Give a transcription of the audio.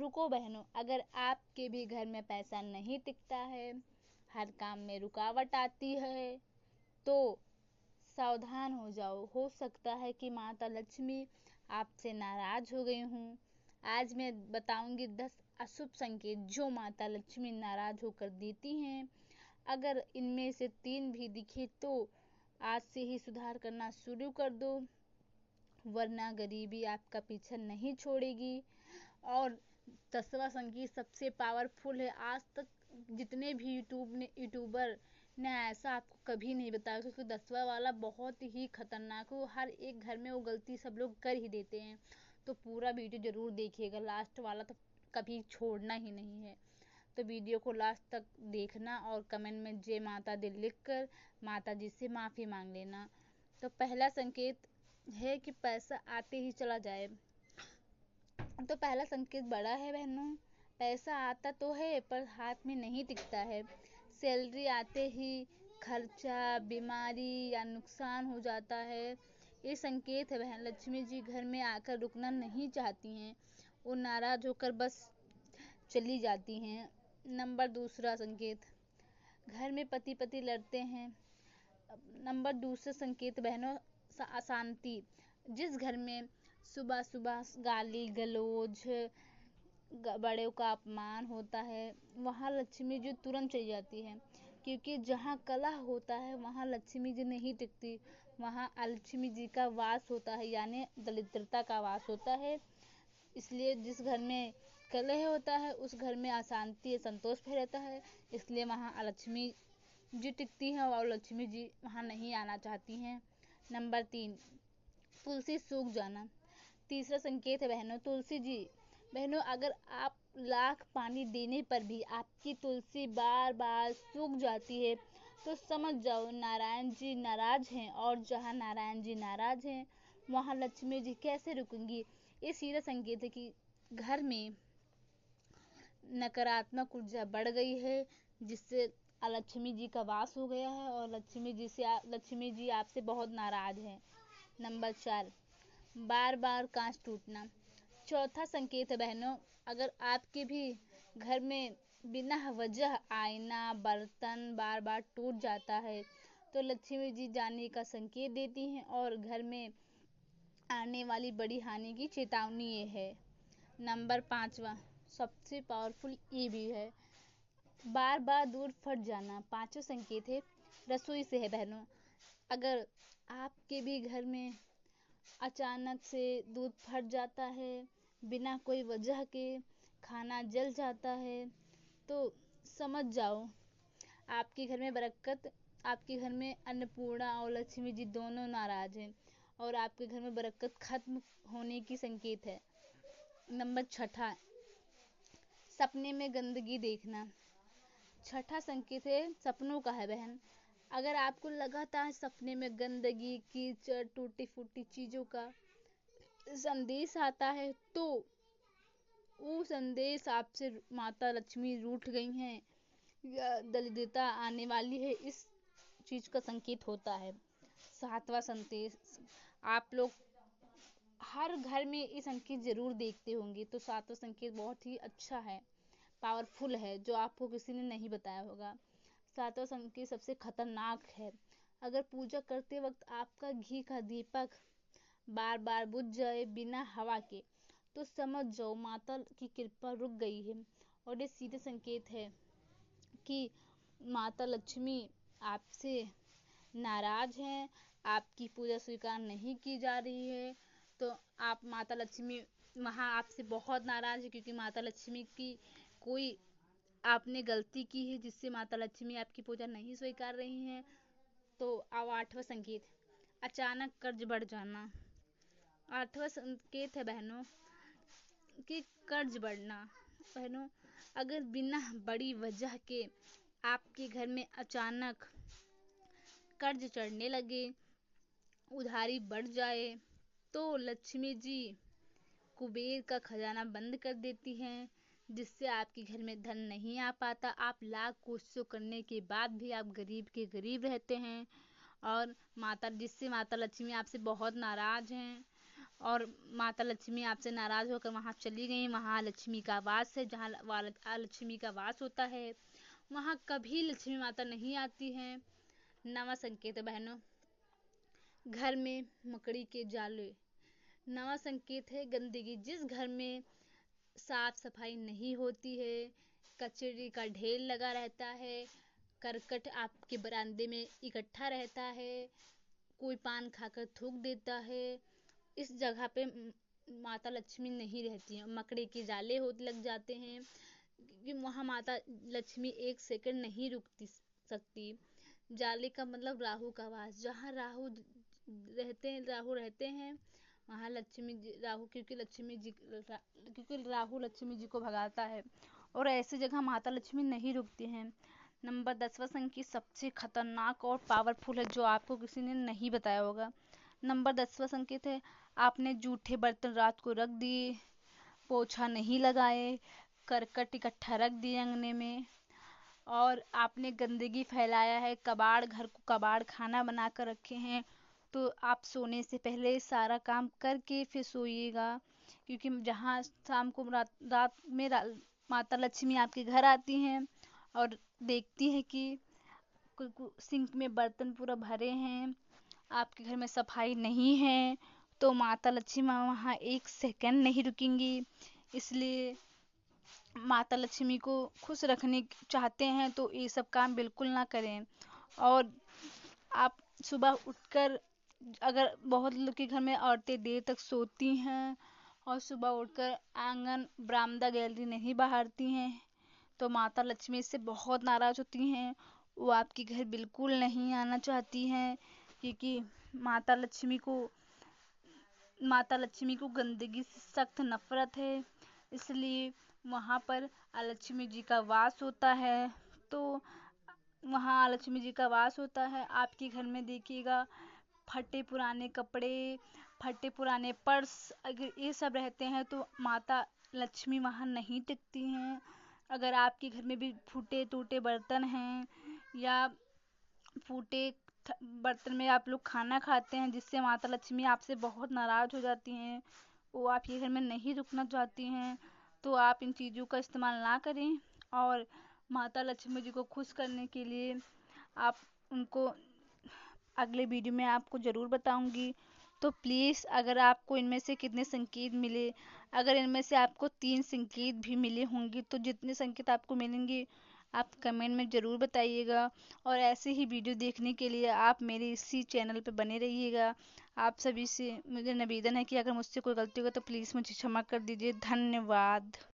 रुको बहनों, अगर आपके भी घर में पैसा नहीं टिकता है, हर काम में रुकावट आती है, तो सावधान हो जाओ। हो सकता है कि माता लक्ष्मी आपसे नाराज हो गई हूँ। आज मैं बताऊंगी 10 अशुभ संकेत जो माता लक्ष्मी नाराज होकर देती हैं। अगर इनमें से 3 भी दिखे तो आज से ही सुधार करना शुरू कर दो, वरना गरीबी आपका पीछा नहीं छोड़ेगी। और 10वां संकेत सबसे पावरफुल है। आज तक जितने भी यूट्यूबर ने ऐसा आपको कभी नहीं बताया, क्योंकि 10वां वाला बहुत ही खतरनाक हो। हर एक घर में वो गलती सब लोग कर ही देते हैं, तो पूरा वीडियो जरूर देखिएगा। लास्ट वाला तो कभी छोड़ना ही नहीं है, तो वीडियो को लास्ट तक देखना और कमेंट में जय माता दी लिखकर माता जी से माफ़ी मांग लेना। तो पहला संकेत है कि पैसा आते ही चला जाए। तो पहला संकेत बड़ा है बहनों, पैसा आता तो है पर हाथ में नहीं टिकता है। सैलरी आते ही खर्चा, बीमारी या नुकसान हो जाता है। ये संकेत है बहन, लक्ष्मी जी घर में आकर रुकना नहीं चाहती हैं, वो नाराज होकर बस चली जाती हैं। नंबर दूसरा संकेत, घर में पति लड़ते हैं। नंबर दूसरा संकेत बहनों, अशांति। जिस घर में सुबह सुबह गाली गलौज, बड़ों का अपमान होता है, वहाँ लक्ष्मी जी तुरंत चली जाती है, क्योंकि जहाँ कलह होता है वहाँ लक्ष्मी जी नहीं टिकती, वहाँ लक्ष्मी जी का वास होता है, यानी दरिद्रता का वास होता है। इसलिए जिस घर में कलह होता है उस घर में अशांति संतोष फैलता है, इसलिए वहाँ लक्ष्मी जी टिकती हैं और लक्ष्मी जी वहाँ नहीं आना चाहती हैं। नंबर 3, तुलसी सूख जाना। तीसरा संकेत है बहनों, तुलसी जी। बहनों, अगर आप लाख पानी देने पर भी आपकी तुलसी बार बार सूख जाती है तो समझ जाओ नारायण जी नाराज हैं, और जहाँ नारायण जी नाराज हैं वहाँ लक्ष्मी जी कैसे रुकेंगी। ये सीधा संकेत है कि घर में नकारात्मक ऊर्जा बढ़ गई है, जिससे लक्ष्मी जी का वास हो गया है और लक्ष्मी जी आपसे बहुत नाराज हैं। नंबर 4, बार बार कांच टूटना। चौथा संकेत है बहनों, अगर आपके भी घर में बिना वजह आईना, बर्तन बार बार टूट जाता है तो लक्ष्मी जी जाने का संकेत देती हैं और घर में आने वाली बड़ी हानि की चेतावनी ये है। नंबर 5वां सबसे पावरफुल ये भी है, बार बार दूध फट जाना। 5वां संकेत है रसोई से है बहनों। अगर आपके भी घर में अचानक से दूध फट जाता है, बिना कोई वजह के खाना जल जाता है, तो समझ जाओ आपके घर में बरकत, आपके घर में अन्नपूर्णा और लक्ष्मी जी दोनों नाराज हैं और आपके घर में बरकत खत्म होने की संकेत है। नंबर 6, सपने में गंदगी देखना। 6 संकेत है सपनों का है बहन। अगर आपको लगातार सपने में गंदगी, कीचड़, टूटी फूटी चीजों का संदेश आता है तो वो संदेश आपसे माता लक्ष्मी रूठ गई हैं या दरिद्रता आने वाली है, इस चीज का संकेत होता है। 7वां संदेश, आप लोग हर घर में ये संकेत जरूर देखते होंगे, तो 7वां संकेत बहुत ही अच्छा है, पावरफुल है, जो आपको किसी ने नहीं बताया होगा। 7वां संकेत सबसे खतरनाक है। अगर पूजा करते वक्त आपका घी का दीपक बार बार बुझ जाए बिना हवा के, तो समझ जाओ माता की कृपा रुक गई है। और ये सीधे संकेत है कि माता लक्ष्मी आपसे नाराज हैं, आपकी पूजा स्वीकार नहीं की जा रही है, तो आप माता लक्ष्मी वहाँ आपसे बहुत नाराज है, क्योंकि माता लक्ष्मी की कोई आपने गलती की है जिससे माता लक्ष्मी आपकी पूजा नहीं स्वीकार रही हैं। तो अब 8वां संकेत, अचानक कर्ज बढ़ जाना। 8वां संकेत है बहनों कि कर्ज बढ़ना। बहनों, अगर बिना बड़ी वजह के आपके घर में अचानक कर्ज चढ़ने लगे, उधारी बढ़ जाए, तो लक्ष्मी जी कुबेर का खजाना बंद कर देती हैं, जिससे आपके घर में धन नहीं आ पाता। आप लाख कोशिशों करने के बाद भी आप गरीब के गरीब रहते हैं और जिससे माता लक्ष्मी आपसे बहुत नाराज हैं और माता लक्ष्मी आपसे नाराज होकर वहाँ चली गई। वहाँ लक्ष्मी का वास है, जहाँ लक्ष्मी का वास होता है वहाँ कभी लक्ष्मी माता नहीं आती हैं। 9वां संकेत है बहनों, घर में मकड़ी के जाले। 9वां संकेत है गंदगी। जिस घर में साफ सफाई नहीं होती है, कचरे का ढेर लगा रहता है, करकट आपके बरामदे में इकट्ठा रहता है, कोई पान खाकर थूक देता है, इस जगह पे माता लक्ष्मी नहीं रहती हैं। मकड़ी के जाले होने लग जाते हैं कि वहाँ माता लक्ष्मी एक सेकंड नहीं रुक सकती। जाले का मतलब राहु का वास। जहाँ राहु रहते हैं वहाँ लक्ष्मी जी, क्योंकि राहु लक्ष्मी जी को भगाता है और ऐसी जगह माता लक्ष्मी नहीं रुकती हैं। नंबर 10वां संकेत सबसे खतरनाक और पावरफुल है, जो आपको किसी ने नहीं बताया होगा। नंबर 10वां संकेत है आपने जूठे बर्तन रात को रख दिए, पोछा नहीं लगाए, करकट इकट्ठा रख दिए अंगने में, और आपने गंदगी फैलाया है, घर को कबाड़ खाना बना कर रखे हैं। तो आप सोने से पहले सारा काम करके फिर सोइएगा, क्योंकि जहाँ शाम को रात में माता लक्ष्मी आपके घर आती हैं और देखती है कि सिंक में बर्तन पूरा भरे हैं, आपके घर में सफाई नहीं है, तो माता लक्ष्मी वहाँ एक सेकंड नहीं रुकेंगी। इसलिए माता लक्ष्मी को खुश रखने चाहते हैं तो ये सब काम बिल्कुल ना करें। और आप सुबह उठकर, अगर बहुत लोग के घर में औरतें देर तक सोती हैं और सुबह उठकर आंगन बरामदा गैलरी नहीं बहारती हैं, तो माता लक्ष्मी इससे बहुत नाराज होती हैं। वो आपके घर बिल्कुल नहीं आना चाहती हैं, क्योंकि माता लक्ष्मी को गंदगी से सख्त नफरत है। इसलिए वहाँ पर लक्ष्मी जी का वास होता है। तो वहाँ लक्ष्मी जी का वास होता है। आपके घर में देखिएगा फटे पुराने कपड़े, फटे पुराने पर्स, अगर ये सब रहते हैं तो माता लक्ष्मी वहाँ नहीं टिकती हैं। अगर आपके घर में भी फूटे टूटे बर्तन हैं या फूटे बर्तन में आप लोग खाना खाते हैं जिससे माता लक्ष्मी आपसे बहुत नाराज हो जाती हैं, वो आपके घर में नहीं रुकना चाहती हैं, तो आप इन चीज़ों का इस्तेमाल ना करें। और माता लक्ष्मी जी को खुश करने के लिए आप उनको अगले वीडियो में आपको ज़रूर बताऊंगी। तो प्लीज़, अगर आपको इनमें से कितने संकेत मिले, अगर इनमें से आपको 3 संकेत भी मिले होंगे, तो जितने संकेत आपको मिलेंगे आप कमेंट में ज़रूर बताइएगा। और ऐसे ही वीडियो देखने के लिए आप मेरे इसी चैनल पर बने रहिएगा। आप सभी से मुझे निवेदन है कि अगर मुझसे कोई गलती होगा तो प्लीज़ मुझे क्षमा कर दीजिए। धन्यवाद।